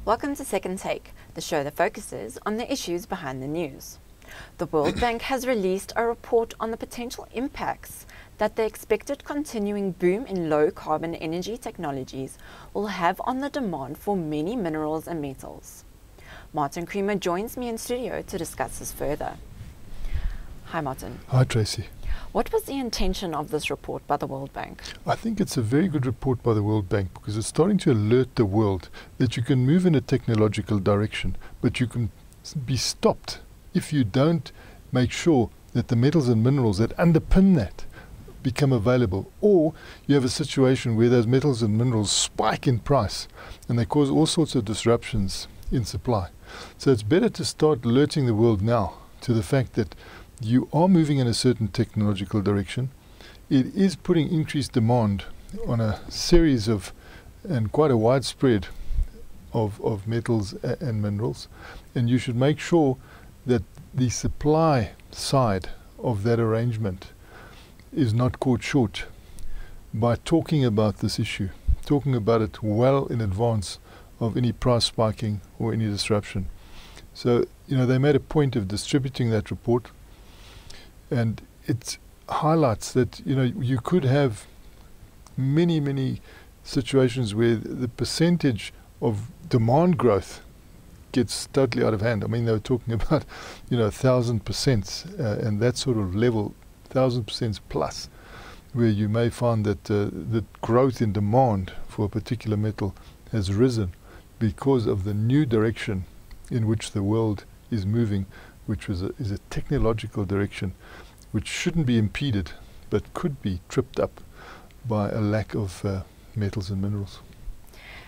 Welcome to Second Take, the show that focuses on the issues behind the news. The World Bank has released a report on the potential impacts that the expected continuing boom in low-carbon energy technologies will have on the demand for many minerals and metals. Martin Creamer joins me in studio to discuss this further. Hi Martin. Hi Tracy. What was the intention of this report by the World Bank? I think it's a very good report by the World Bank because it's starting to alert the world that you can move in a technological direction, but you can be stopped if you don't make sure that the metals and minerals that underpin that become available, or you have a situation where those metals and minerals spike in price and they cause all sorts of disruptions in supply. So it's better to start alerting the world now to the fact that you are moving in a certain technological direction. It is putting increased demand on a series of and quite a widespread of metals and minerals, and you should make sure that the supply side of that arrangement is not caught short by talking about this issue, talking about it well in advance of any price spiking or any disruption. So, they made a point of distributing that report, and it highlights that, you could have many situations where the percentage of demand growth gets totally out of hand. I mean, they were talking about, 1,000%, and that sort of level, 1,000% plus, where you may find that the growth in demand for a particular metal has risen because of the new direction in which the world is moving, which is a technological direction which shouldn't be impeded but could be tripped up by a lack of metals and minerals.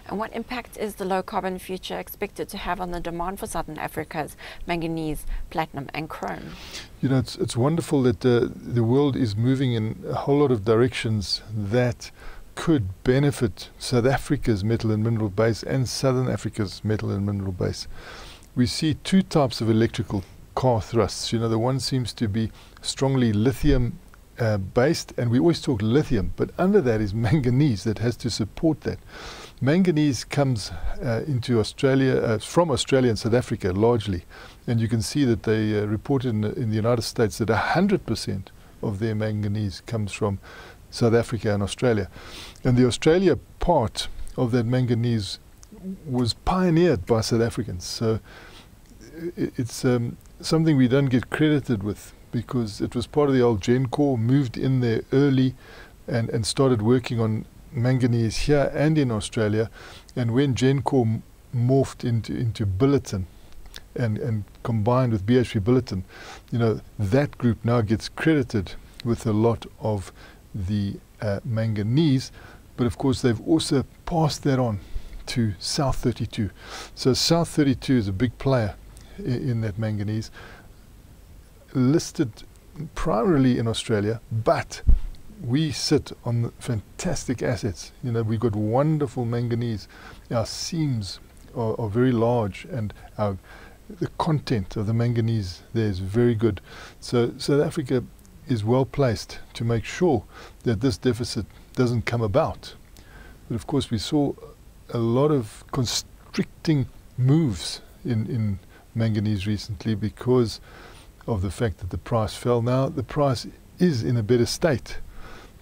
And what impact is the low-carbon future expected to have on the demand for Southern Africa's manganese, platinum and chrome? It's wonderful that the world is moving in a whole lot of directions that could benefit South Africa's metal and mineral base and Southern Africa's metal and mineral base. We see two types of electrical car thrusts. The one seems to be strongly lithium based, and we always talk lithium, but under that is manganese that has to support that. Manganese comes into Australia, from Australia and South Africa largely, and you can see that they reported in the United States that 100% of their manganese comes from South Africa and Australia. And the Australia part of that manganese was pioneered by South Africans. So it's something we don't get credited with, because it was part of the old GenCore, moved in there early and started working on manganese here and in Australia. And when GenCore morphed into Billiton and combined with BHP Billiton, that group now gets credited with a lot of the manganese, but of course they've also passed that on to South 32. So South 32 is a big player in that manganese, listed primarily in Australia, but we sit on fantastic assets. We've got wonderful manganese. Our seams are very large, and the content of the manganese there is very good. So South Africa is well placed to make sure that this deficit doesn't come about. But of course we saw a lot of constricting moves in manganese recently because of the fact that the price fell. Now the price is in a better state,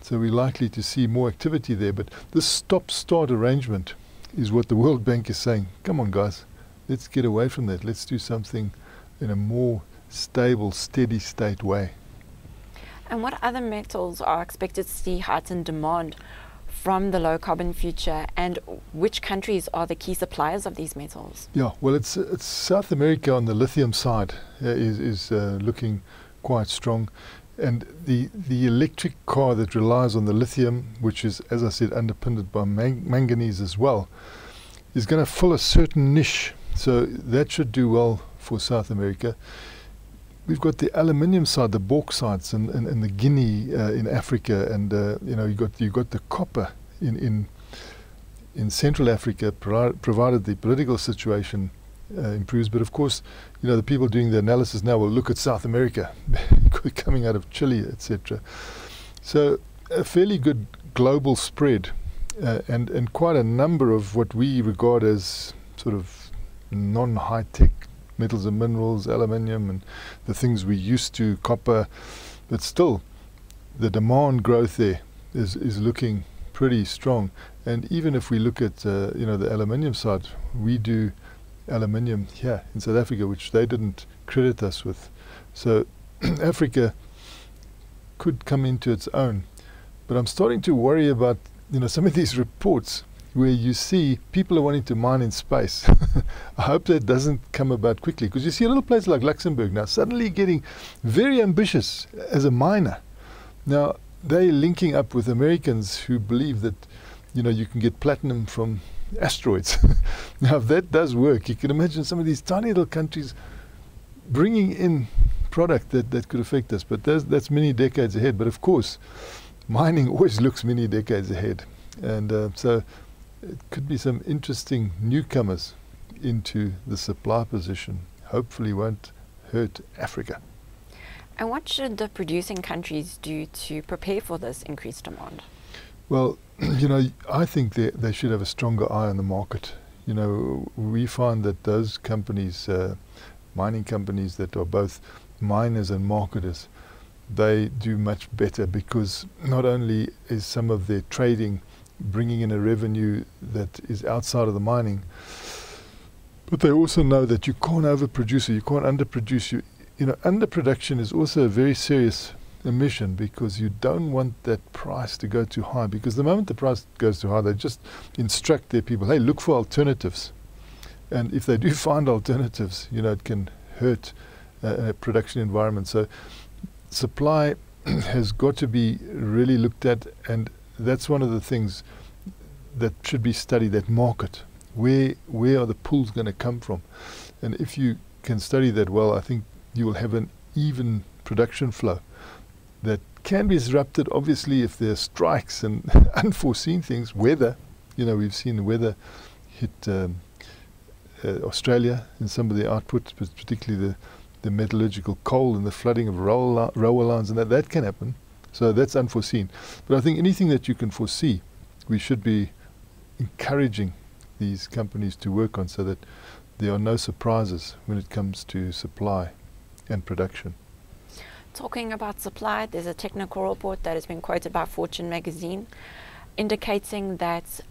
so we're likely to see more activity there. But this stop-start arrangement is what the World Bank is saying. Come on guys, let's get away from that. Let's do something in a more stable, steady state way. And what other metals are expected to see heightened demand from the low-carbon future, and which countries are the key suppliers of these metals? Yeah, well, it's South America on the lithium side is looking quite strong, and the electric car that relies on the lithium, which is, as I said, underpinned by manganese as well, is going to fill a certain niche. So that should do well for South America. We've got the aluminium side, the bauxites, and the Guinea in Africa, and you've got the copper in Central Africa, provided the political situation improves. But of course, the people doing the analysis now will look at South America, coming out of Chile, etc. So a fairly good global spread, and quite a number of what we regard as sort of non-high-tech metals and minerals, aluminium and the things we used to, copper, but still the demand growth there is looking pretty strong. And even if we look at the aluminium side, we do aluminium here in South Africa, which they didn't credit us with. So Africa could come into its own. But I'm starting to worry about some of these reports where you see people are wanting to mine in space. I hope that doesn't come about quickly, because you see a little place like Luxembourg now suddenly getting very ambitious as a miner. Now they're linking up with Americans who believe that you can get platinum from asteroids. Now if that does work, you can imagine some of these tiny little countries bringing in product that could affect us. But that's many decades ahead. But of course mining always looks many decades ahead, and so it could be some interesting newcomers into the supply position. Hopefully won't hurt Africa. And what should the producing countries do to prepare for this increased demand? Well, I think they should have a stronger eye on the market. We find that those companies, mining companies that are both miners and marketers, they do much better, because not only is some of their trading bringing in a revenue that is outside of the mining, but they also know that you can't overproduce or you can't underproduce. Underproduction is also a very serious emission, because you don't want that price to go too high, because the moment the price goes too high, they just instruct their people, hey, look for alternatives. And if they do find alternatives, it can hurt a production environment. So supply has got to be really looked at, and that's one of the things that should be studied, that market. Where are the pulls going to come from? And if you can study that well, I think you will have an even production flow that can be disrupted, obviously, if there are strikes and unforeseen things. Weather, we've seen the weather hit Australia in some of the output, but particularly the metallurgical coal and the flooding of railway lines, and that can happen. So that's unforeseen. But I think anything that you can foresee, we should be encouraging these companies to work on, so that there are no surprises when it comes to supply and production. Talking about supply, there's a technical report that has been quoted by Fortune magazine indicating that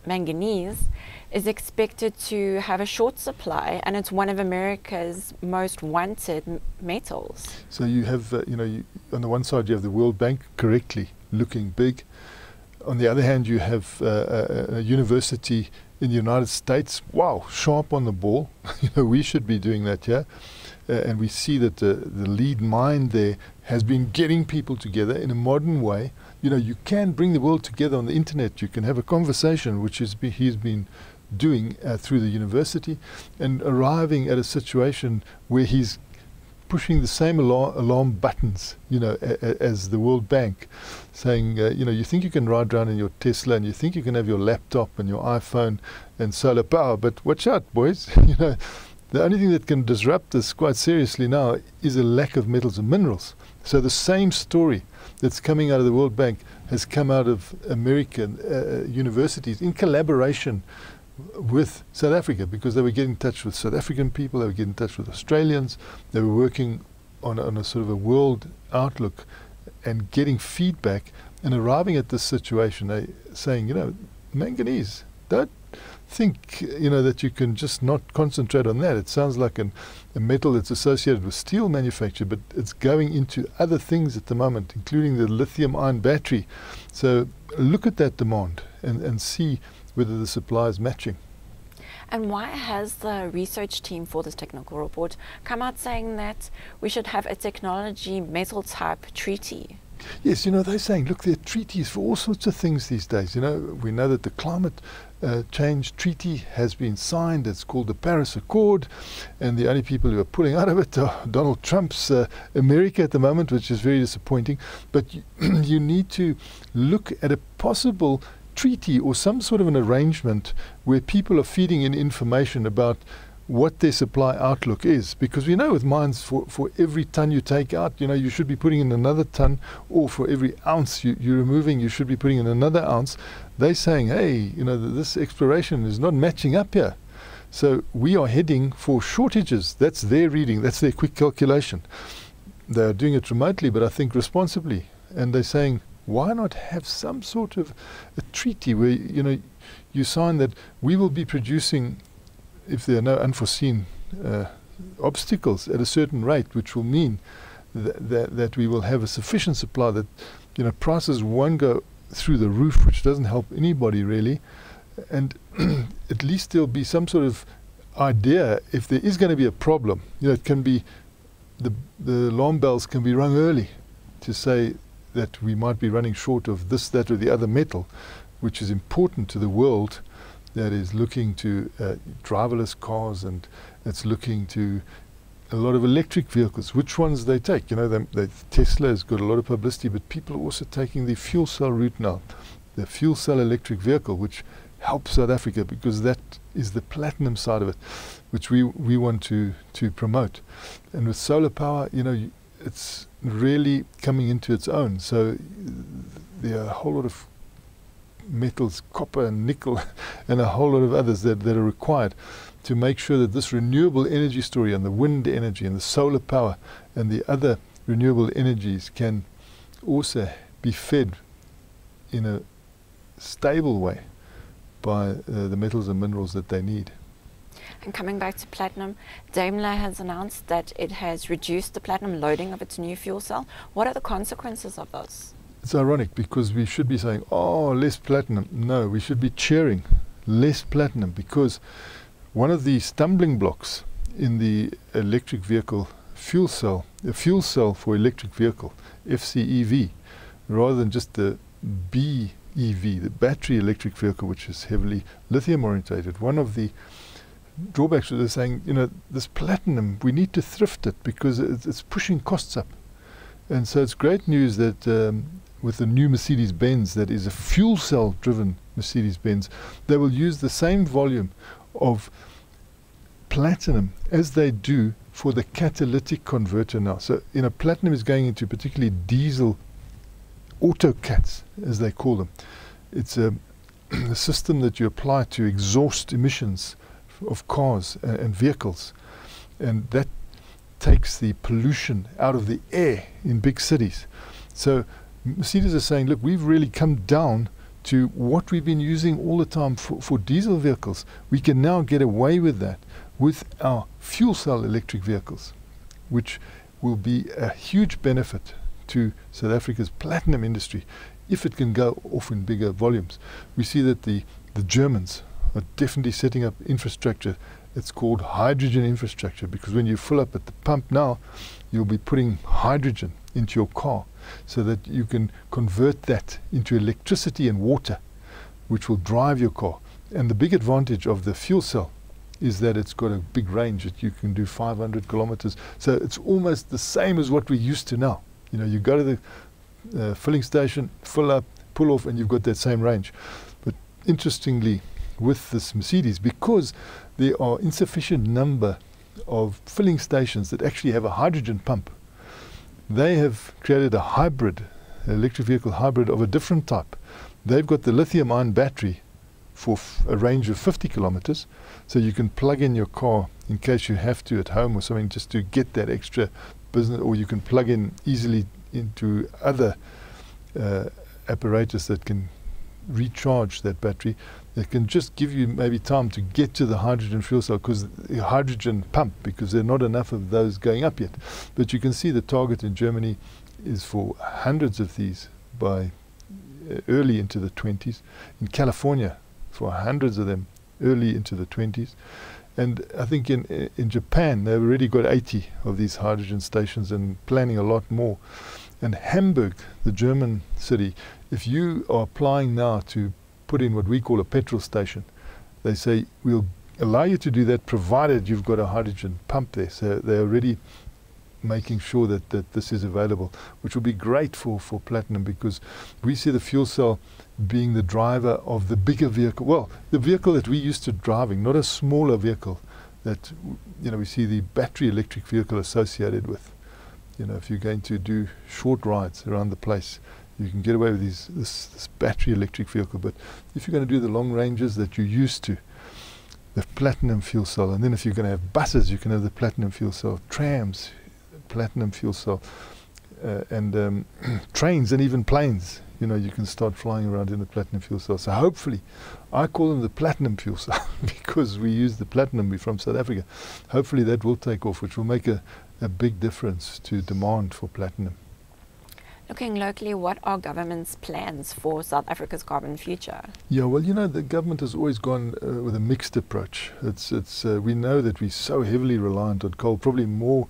manganese is expected to have a short supply, and it's one of America's most wanted metals. So you have, on the one side you have the World Bank correctly looking big. On the other hand, you have a university in the United States, wow, sharp on the ball. We should be doing that here. And we see that the lead mind there has been getting people together in a modern way. You can bring the world together on the internet. You can have a conversation, which he's been doing through the university, and arriving at a situation where he's pushing the same alarm buttons, as the World Bank, saying, you think you can ride around in your Tesla, and you think you can have your laptop and your iPhone and solar power, but watch out, boys. The only thing that can disrupt this quite seriously now is a lack of metals and minerals. So the same story that's coming out of the World Bank has come out of American universities in collaboration with South Africa, because they were getting in touch with South African people, they were getting in touch with Australians, they were working on a sort of a world outlook and getting feedback and arriving at this situation, saying, manganese, don't think that you can just not concentrate on that. It sounds like a metal that's associated with steel manufacture, but it's going into other things at the moment, including the lithium-ion battery. So look at that demand and see whether the supply is matching. And why has the research team for this technical report come out saying that we should have a technology metal type treaty? Yes, they're saying, look, there are treaties for all sorts of things these days. We know that the climate change treaty has been signed. It's called the Paris Accord, and the only people who are pulling out of it are Donald Trump's America at the moment, which is very disappointing. But you need to look at a possible treaty or some sort of an arrangement where people are feeding in information about what their supply outlook is, because we know with mines, for every ton you take out, you should be putting in another ton, or for every ounce you're removing, you should be putting in another ounce. They're saying, hey, this exploration is not matching up here. So we are heading for shortages. That's their reading. That's their quick calculation. They are doing it remotely, but I think responsibly. And they're saying, why not have some sort of a treaty where, you sign that we will be producing, if there are no unforeseen obstacles, at a certain rate, which will mean that we will have a sufficient supply, that prices won't go through the roof, which doesn't help anybody really. And at least there'll be some sort of idea if there is going to be a problem. It can be the alarm bells can be rung early to say that we might be running short of this, that, or the other metal, which is important to the world that is looking to driverless cars, and it's looking to a lot of electric vehicles. Which ones they take? Tesla has got a lot of publicity, but people are also taking the fuel cell route now, the fuel cell electric vehicle, which helps South Africa, because that is the platinum side of it, which we want to promote. And with solar power, it's really coming into its own. So there are a whole lot of metals, copper and nickel, and a whole lot of others that are required to make sure that this renewable energy story, and the wind energy and the solar power and the other renewable energies, can also be fed in a stable way by the metals and minerals that they need. And coming back to platinum, Daimler has announced that it has reduced the platinum loading of its new fuel cell. What are the consequences of this? It's ironic, because we should be saying, oh, less platinum. No, we should be cheering less platinum, because one of the stumbling blocks in the electric vehicle fuel cell, a fuel cell for electric vehicle, FCEV, rather than just the BEV, the battery electric vehicle, which is heavily lithium orientated. One of the drawbacks was saying, this platinum, we need to thrift it because it's pushing costs up. And so it's great news that with the new Mercedes-Benz, that is a fuel cell driven Mercedes-Benz, they will use the same volume of platinum as they do for the catalytic converter now. So platinum is going into particularly diesel autocats, as they call them. It's a system that you apply to exhaust emissions of cars and vehicles, and that takes the pollution out of the air in big cities. So Mercedes is saying, look, we've really come down to what we've been using all the time for diesel vehicles. We can now get away with that with our fuel cell electric vehicles, which will be a huge benefit to South Africa's platinum industry if it can go off in bigger volumes. We see that the Germans are definitely setting up infrastructure. It's called hydrogen infrastructure, because when you fill up at the pump now, you'll be putting hydrogen into your car so that you can convert that into electricity and water, which will drive your car. And the big advantage of the fuel cell is that it's got a big range, that you can do 500 kilometers. So it's almost the same as what we're used to now. You go to the filling station, fill up, pull off, and you've got that same range. But interestingly, with this Mercedes, because there are insufficient number of filling stations that actually have a hydrogen pump, they have created a hybrid, electric vehicle hybrid of a different type. They've got the lithium-ion battery for a range of 50 kilometers, so you can plug in your car in case you have to at home or something, just to get that extra business, or you can plug in easily into other apparatus that can recharge that battery. That can just give you maybe time to get to the hydrogen fuel cell, because the hydrogen pump, because there are not enough of those going up yet. But you can see the target in Germany is for hundreds of these by early into the 20s. In California, for hundreds of them early into the 20s. And I think in Japan, they've already got 80 of these hydrogen stations and planning a lot more. And Hamburg, the German city, if you are applying now to put in what we call a petrol station, they say, we'll allow you to do that provided you've got a hydrogen pump there. So they're already making sure that this is available, which will be great for platinum, because we see the fuel cell being the driver of the bigger vehicle. Well, the vehicle that we used to driving, not a smaller vehicle that we see the battery electric vehicle associated with. If you're going to do short rides around the place, you can get away with this battery electric vehicle. But if you're going to do the long ranges that you used to, the platinum fuel cell. And then if you're going to have buses, you can have the platinum fuel cell, trams, platinum fuel cell, and trains and even planes. You know, you can start flying around in the platinum fuel cell. So hopefully, I call them the platinum fuel cell because we use the platinum. We're from South Africa. Hopefully that will take off, which will make a big difference to demand for platinum. Looking locally, what are government's plans for South Africa's carbon future? Yeah, well, you know, the government has always gone with a mixed approach. We know that we're so heavily reliant on coal, probably more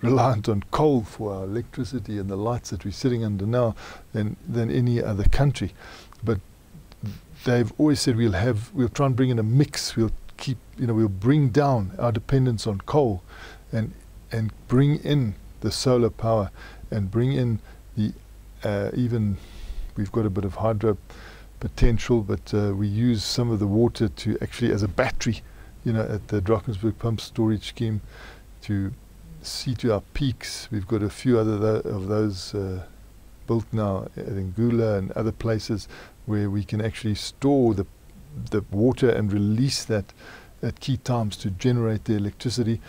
reliant on coal for our electricity and the lights that we're sitting under now than any other country. But they've always said we'll try and bring in a mix. We'll bring down our dependence on coal and bring in the solar power and bring in the even we've got a bit of hydro potential, but we use some of the water to actually as a battery, you know, at the Drakensberg pump storage scheme to see to our peaks. We've got a few other of those built now at Ngula and other places where we can actually store the water and release that at key times to generate the electricity.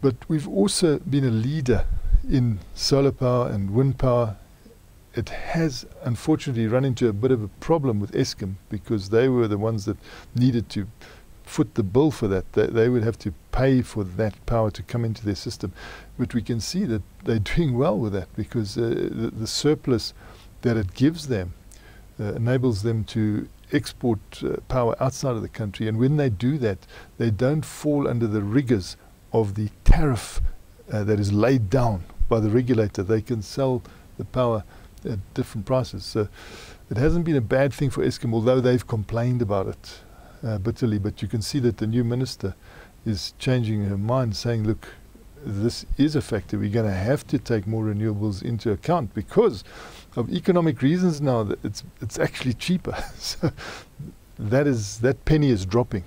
But we've also been a leader in solar power and wind power. It has unfortunately run into a bit of a problem with Eskom because they were the ones that needed to foot the bill for that. They would have to pay for that power to come into their system. But we can see that they're doing well with that because the surplus that it gives them enables them to export power outside of the country. And when they do that, they don't fall under the rigors of the tariff that is laid down by the regulator. They can sell the power at different prices. So it hasn't been a bad thing for Eskom, although they've complained about it bitterly. But you can see that the new minister is changing her mind, saying, look, this is a factor. We're going to have to take more renewables into account because of economic reasons now. That it's actually cheaper. So that penny is dropping,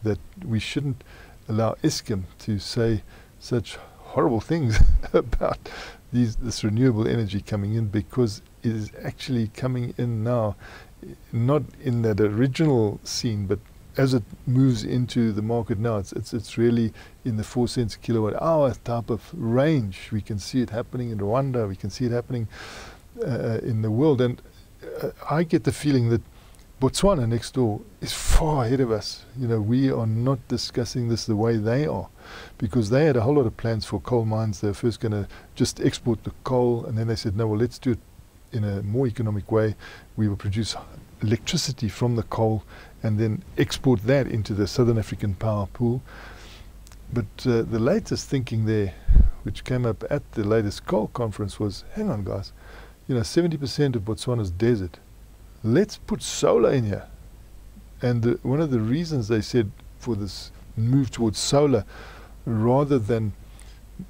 that we shouldn't allow Eskom to say such horrible things about this renewable energy coming in, because it is actually coming in now, not in that original scene, but as it moves into the market now, it's really in the 4 cents a kilowatt hour type of range. We can see it happening in Rwanda. We can see it happening in the world. And I get the feeling that Botswana next door is far ahead of us. You know, we are not discussing this the way they are, because they had a whole lot of plans for coal mines. They were first going to just export the coal, and then they said, no, well, let's do it in a more economic way. We will produce electricity from the coal and then export that into the Southern African power pool. But the latest thinking there, which came up at the latest coal conference, was, hang on, guys, you know, 70% of Botswana's desert. Let's put solar in here. And one of the reasons they said for this move towards solar, rather than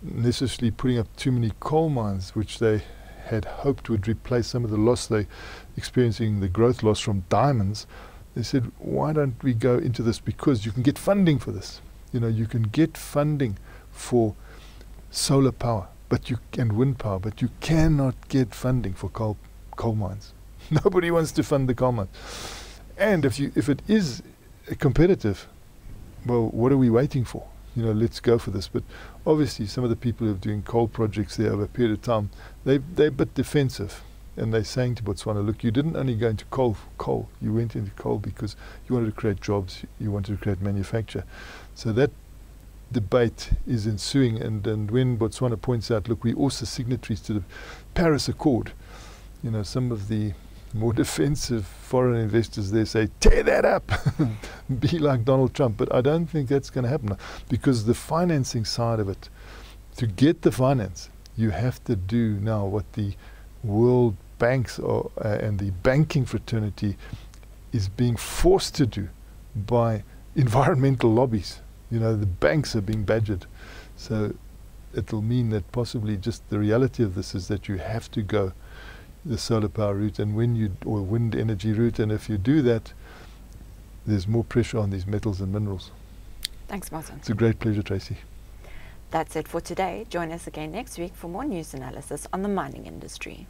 necessarily putting up too many coal mines, which they had hoped would replace some of the loss they experiencing, the growth loss from diamonds, they said, why don't we go into this? Because you can get funding for this. You know, you can get funding for solar power, and wind power, but you cannot get funding for coal mines. Nobody wants to fund the coal mines. And if it is competitive, well, what are we waiting for? You know, let's go for this. But obviously, some of the people who are doing coal projects there over a period of time, they're a bit defensive. And they're saying to Botswana, look, you didn't only go into coal for coal. You went into coal because you wanted to create jobs, you wanted to create manufacture. So that debate is ensuing. And when Botswana points out, look, we're also signatories to the Paris Accord, you know, some of the more defensive foreign investors there say, tear that up, be like Donald Trump. But I don't think that's going to happen, because the financing side of it, to get the finance, you have to do now what the world banks are, and the banking fraternity is being forced to do by environmental lobbies. You know, the banks are being badgered. So it'll mean that possibly just the reality of this is that you have to go the solar power route or wind energy route, and if you do that, there's more pressure on these metals and minerals. Thanks, Martin. It's a great pleasure, Tracy. That's it for today. Join us again next week for more news analysis on the mining industry.